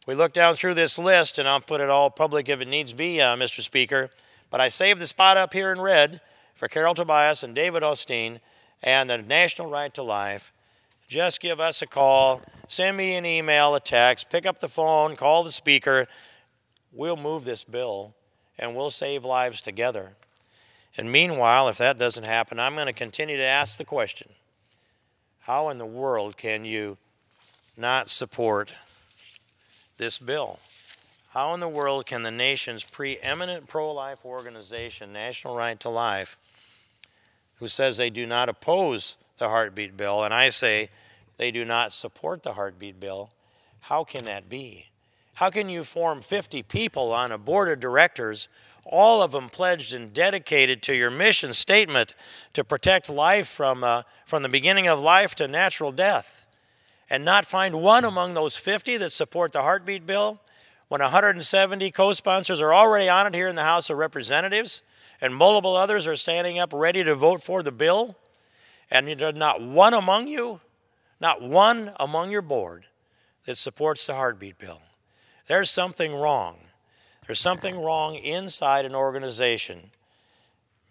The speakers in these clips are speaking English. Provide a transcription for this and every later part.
We look down through this list, and I'll put it all public if it needs be, Mr. Speaker, but I saved the spot up here in red for Carol Tobias and David Osteen and the National Right to Life. Just give us a call, send me an email, a text, pick up the phone, call the Speaker. We'll move this bill, and we'll save lives together. And meanwhile, if that doesn't happen, I'm going to continue to ask the question, how in the world can you not support this bill? How in the world can the nation's preeminent pro-life organization, National Right to Life, who says they do not oppose the heartbeat bill, and I say they do not support the heartbeat bill, how can that be? How can you form 50 people on a board of directors, all of them pledged and dedicated to your mission statement to protect life from the beginning of life to natural death, and not find one among those 50 that support the heartbeat bill when 170 co-sponsors are already on it here in the House of Representatives and multiple others are standing up ready to vote for the bill, and there's not one among you, not one among your board that supports the heartbeat bill? There's something wrong. There's something wrong inside an organization.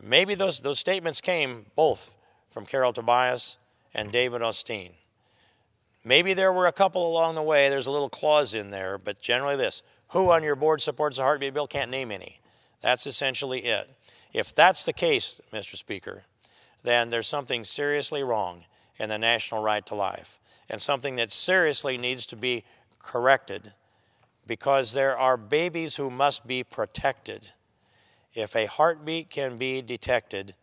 Maybe those statements came both from Carol Tobias and David Osteen. Maybe there were a couple along the way. There's a little clause in there, but generally this: who on your board supports the heartbeat bill? Can't name any. That's essentially it. If that's the case, Mr. Speaker, then there's something seriously wrong in the National Right to Life, and something that seriously needs to be corrected, because there are babies who must be protected. If a heartbeat can be detected,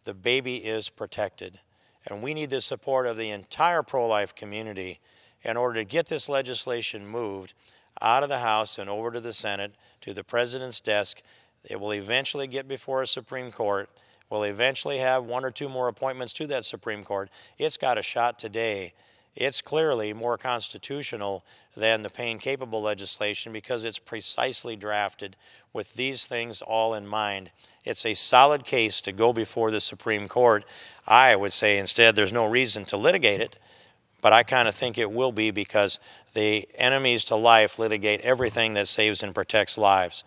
the baby is protected. And we need the support of the entire pro-life community in order to get this legislation moved out of the House and over to the Senate, to the President's desk. It will eventually get before a Supreme Court. We'll eventually have one or two more appointments to that Supreme Court. It's got a shot today. It's clearly more constitutional than the pain-capable legislation because it's precisely drafted with these things all in mind. It's a solid case to go before the Supreme Court. I would say instead there's no reason to litigate it, but I kind of think it will be, because the enemies to life litigate everything that saves and protects lives.